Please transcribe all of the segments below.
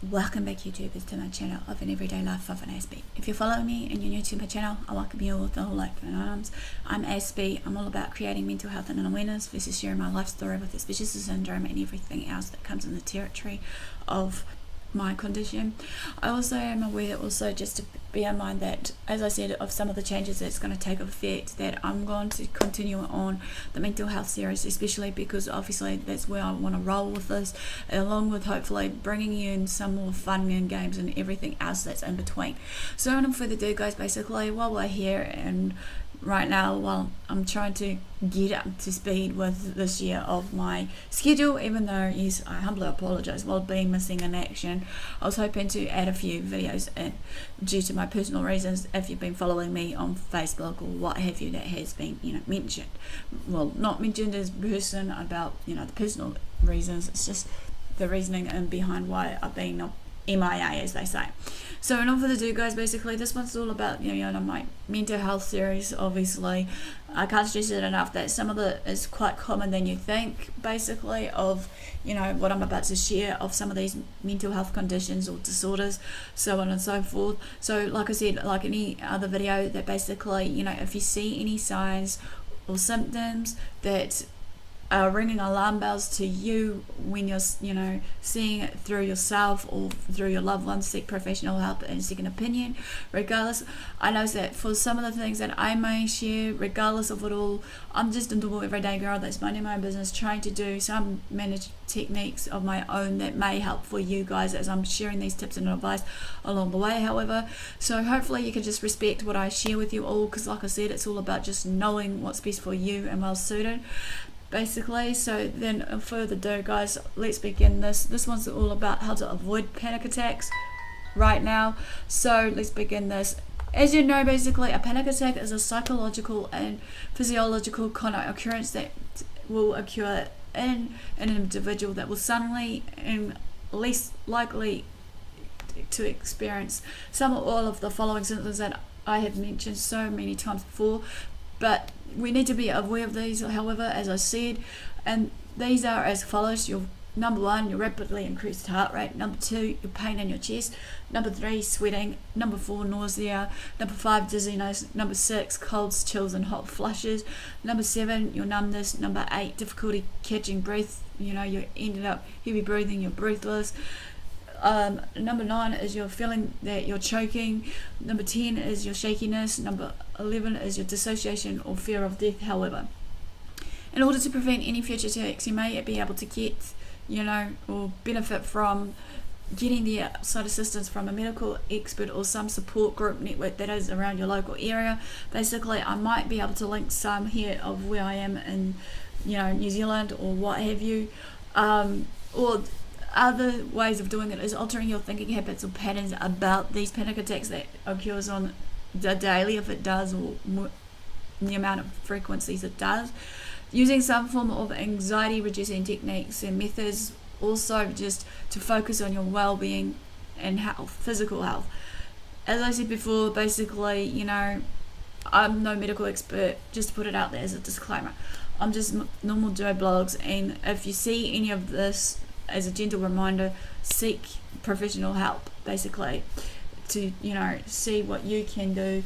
Welcome back, YouTubers, to my channel of an everyday life of an Aspie. If you're following me and you're new to my channel, I welcome you all with all open arms. I'm Aspie. I'm all about creating mental health and awareness versus sharing my life story with asbestos syndrome and everything else that comes in the territory of my condition. I also am aware, also just to bear in mind that, as I said, of some of the changes that's going to take effect, that I'm going to continue on the mental health series, especially because obviously that's where I want to roll with this, along with hopefully bringing you in some more fun and games and everything else that's in between. So without further ado, guys, basically while we're here and right now, while I'm trying to get up to speed with this year of my schedule, even though, yes, I humbly apologise while being missing in action. I was hoping to add a few videos in due to my personal reasons. If you've been following me on Facebook or what have you, that has been, mentioned. Well, not mentioned as person about, the personal reasons. It's just the reasoning and behind why I've been MIA, as they say. So enough further ado, guys, basically this one's all about my mental health series. Obviously I can't stress it enough that some of it is quite common than you think, basically, of what I'm about to share, of some of these mental health conditions or disorders, so on and so forth. So like I said, like any other video, that basically if you see any signs or symptoms that ringing alarm bells to you when you're seeing it through yourself or through your loved ones, seek professional help and seek an opinion. Regardless, I know that for some of the things that I may share, regardless of it all, I'm just a normal everyday girl that's minding my own business, trying to do some managed techniques of my own that may help for you guys as I'm sharing these tips and advice along the way. However, so hopefully you can just respect what I share with you all, because like I said, it's all about just knowing what's best for you and well suited, basically. So then further ado, guys, let's begin this one's all about how to avoid panic attacks right now. So let's begin this. As you know, basically a panic attack is a psychological and physiological kind of occurrence that will occur in an individual that will suddenly and least likely to experience some or all of the following symptoms that I have mentioned so many times before. But we need to be aware of these, however, as I said, and these are as follows. Your number 1, your rapidly increased heart rate. Number 2, your pain in your chest. Number 3, sweating. Number 4, nausea. Number 5, dizziness. Number 6, colds, chills and hot flushes. Number 7, your numbness. Number 8, difficulty catching breath. You ended up heavy breathing, you're breathless. Number 9 is your feeling that you're choking. Number 10 is your shakiness. Number 11 is your dissociation or fear of death. However, in order to prevent any future attacks, you may be able to get, or benefit from getting the outside assistance from a medical expert or some support group network that is around your local area. Basically, I might be able to link some here of where I am in, New Zealand or what have you, or other ways of doing it is altering your thinking habits or patterns about these panic attacks that occurs on the daily, if it does, or the amount of frequencies it does. Using some form of anxiety reducing techniques and methods, also just to focus on your well-being and health, physical health. As I said before, basically, I'm no medical expert, just to put it out there as a disclaimer. I'm just normal Joe blogs, and if you see any of this, as a gentle reminder, seek professional help, basically, to see what you can do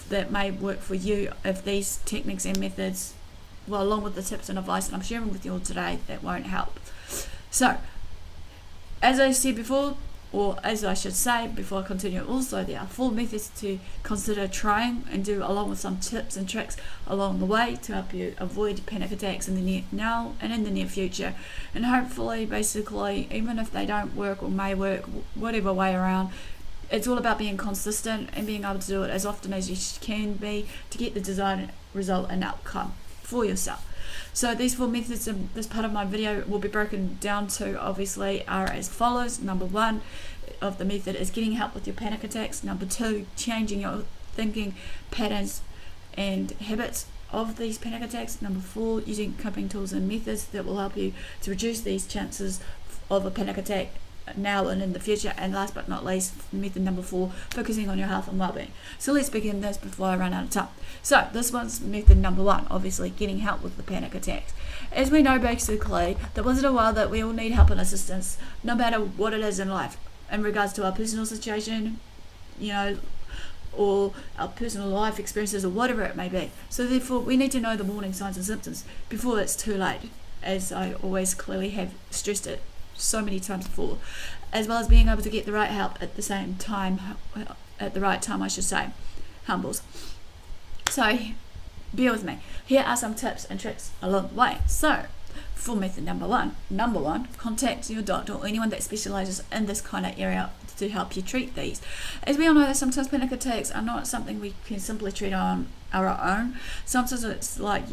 that may work for you if these techniques and methods, well, along with the tips and advice that I'm sharing with you all today, that won't help. So as I said before, or as I should say before I continue, also there are 4 methods to consider trying and do, along with some tips and tricks along the way to help you avoid panic attacks in the now and in the near future. And hopefully, basically, even if they don't work or may work, whatever way around, it's all about being consistent and being able to do it as often as you can be to get the desired result and outcome for yourself. So these 4 methods in this part of my video will be broken down to, obviously, are as follows. Number 1 of the method is getting help with your panic attacks. Number 2, changing your thinking patterns and habits of these panic attacks. Number 4, using coping tools and methods that will help you to reduce these chances of a panic attack now and in the future. And last but not least, method number 4, focusing on your health and well-being. So let's begin this before I run out of time. So this one's method number 1, obviously getting help with the panic attacks. As we know, basically, that once in a while that we all need help and assistance, no matter what it is in life. in regards to our personal situation, or our personal life experiences, or whatever it may be. So therefore, we need to know the warning signs and symptoms before it's too late, as I always clearly have stressed it so many times before, as well as being able to get the right help at the same time, at the right time, I should say, humbles. So bear with me. Here are some tips and tricks along the way. So for method number one, contact your doctor or anyone that specializes in this kind of area to help you treat these. As we all know, that sometimes panic attacks are not something we can simply treat on our own. Sometimes it's like,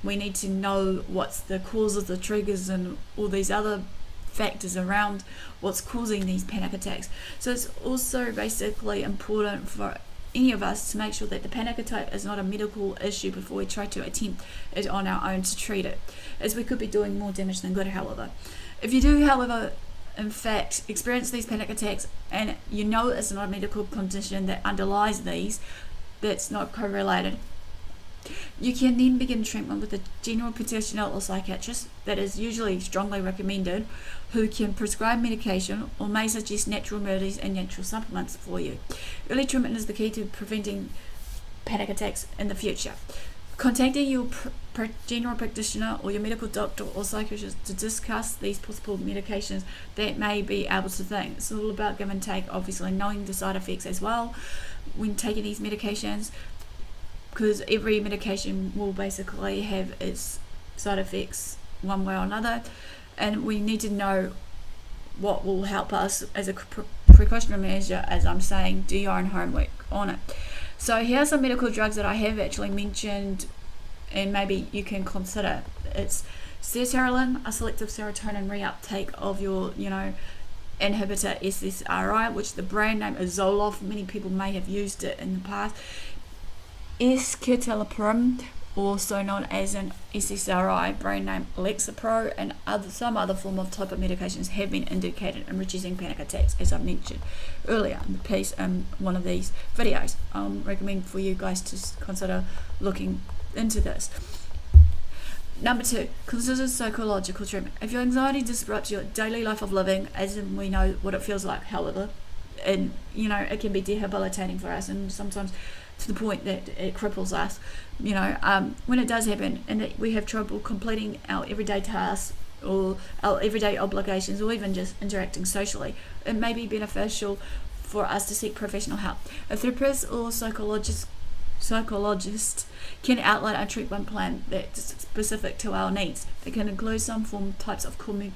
we need to know what's the causes, the triggers, and all these other factors around what's causing these panic attacks. So it's also basically important for any of us to make sure that the panic attack is not a medical issue before we try to attempt it on our own to treat it, as we could be doing more damage than good. However, if you do, however, in fact, experience these panic attacks, and it's not a medical condition that underlies these, that's not correlated, you can then begin treatment with a general practitioner or psychiatrist that is usually strongly recommended, who can prescribe medication or may suggest natural remedies and natural supplements for you. Early treatment is the key to preventing panic attacks in the future. Contacting your general practitioner or your medical doctor or psychiatrist to discuss these possible medications that may be able to think. It's all about give and take, obviously, knowing the side effects as well when taking these medications, because every medication will basically have its side effects one way or another, and we need to know what will help us as a precautionary measure. As I'm saying, do your own homework on it. So here are some medical drugs that I have actually mentioned and maybe you can consider. It's sertraline, a selective serotonin reuptake of your inhibitor SSRI, which the brand name is Zoloft. Many people may have used it in the past. Escitalopram, also known as an SSRI, brand name Lexapro, and some other form of type of medications have been indicated in reducing panic attacks, as I mentioned earlier in the piece in one of these videos. I recommend for you guys to consider looking into this. Number 2, consider psychological treatment. If your anxiety disrupts your daily life of living, as in we know what it feels like, however, and it can be debilitating for us, and sometimes to the point that it cripples us, when it does happen and that we have trouble completing our everyday tasks or our everyday obligations, or even just interacting socially, it may be beneficial for us to seek professional help. A therapist or psychologist can outline a treatment plan that's specific to our needs. It can include some types of coping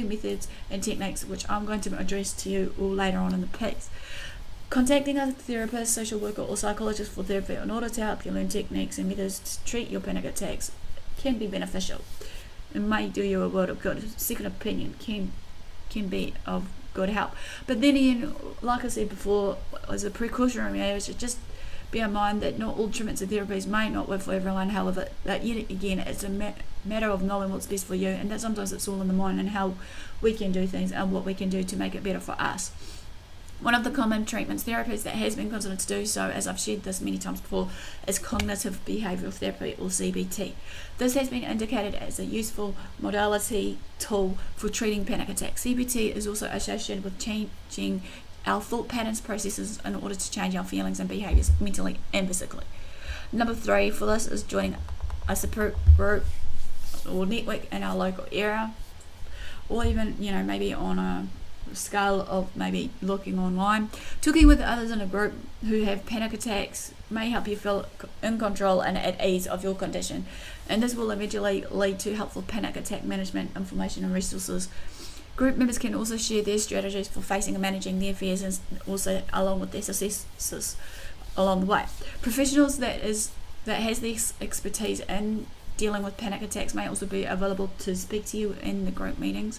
methods and techniques, which I'm going to address to you all later on in the piece. Contacting a therapist, social worker, or psychologist for therapy in order to help you learn techniques and methods to treat your panic attacks can be beneficial. It may do you a world of good. Second opinion can be of good help. But then again, like I said before, as a precautionary measure, just bear in mind that not all treatments and therapies may not work for everyone. However, that yet again, it's a matter of knowing what's best for you, and that sometimes it's all in the mind and how we can do things and what we can do to make it better for us. One of the common treatments therapies that has been considered to do so, as I've shared this many times before, is cognitive behavioural therapy, or CBT. This has been indicated as a useful modality tool for treating panic attacks. CBT is also associated with changing our thought patterns, processes, in order to change our feelings and behaviours mentally and physically. Number 3 for this is joining a support group or network in our local area, or even maybe on a scale of maybe looking online. Talking with others in a group who have panic attacks may help you feel in control and at ease of your condition, and this will eventually lead to helpful panic attack management information and resources. Group members can also share their strategies for facing and managing their fears, and also along with their successes along the way. Professionals that has this expertise in dealing with panic attacks may also be available to speak to you in the group meetings.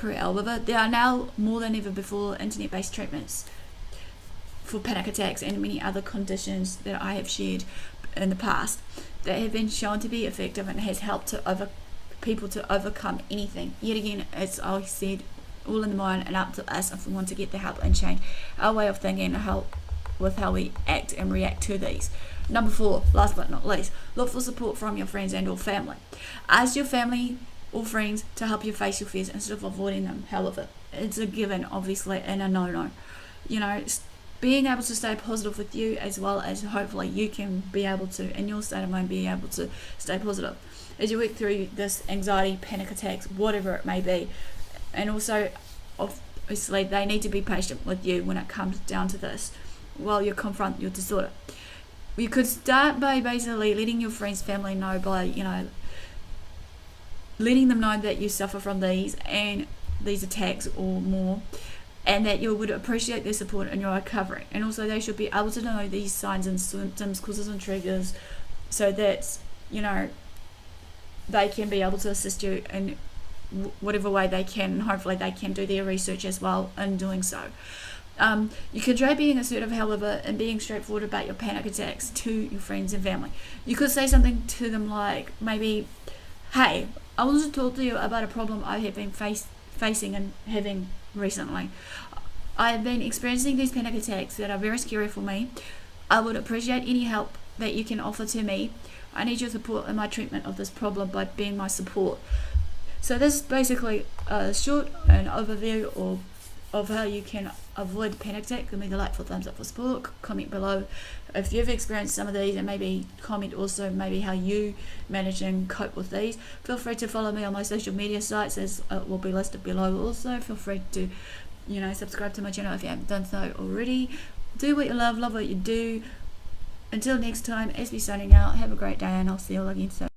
However, there are now more than ever before internet-based treatments for panic attacks and many other conditions that I have shared in the past that have been shown to be effective and has helped people to overcome anything. Yet again, as I said, all in the mind and up to us if we want to get the help and change our way of thinking and help with how we act and react to these. Number 4, last but not least, look for support from your friends and or family. Ask your family or friends to help you face your fears instead of avoiding them. However, it's a given, obviously, and a no-no. You know, being able to stay positive with you, as well as hopefully you can be able to, in your state of mind, be able to stay positive as you work through this anxiety, panic attacks, whatever it may be. And also, obviously, they need to be patient with you when it comes down to this while you confront your disorder. You could start by basically letting your friends, family know by, letting them know that you suffer from these attacks or more, and that you would appreciate their support in your recovery. And also, they should be able to know these signs and symptoms, causes and triggers, so that, they can be able to assist you in whatever way they can. Hopefully they can do their research as well in doing so. You can try being assertive, however, and being straightforward about your panic attacks to your friends and family. You could say something to them like, maybe, hey, I wanted to talk to you about a problem I have been facing and having recently. I have been experiencing these panic attacks that are very scary for me. I would appreciate any help that you can offer to me. I need your support in my treatment of this problem by being my support. So this is basically a short an overview of how you can avoid panic attack. Give me the like for thumbs up for support. Comment below if you've experienced some of these, and maybe comment also maybe how you manage and cope with these. Feel free to follow me on my social media sites, as it will be listed below. Also, feel free to subscribe to my channel if you haven't done so already. Do what you love what you do. Until next time, Aspie signing out. Have a great day, and I'll see you all again soon.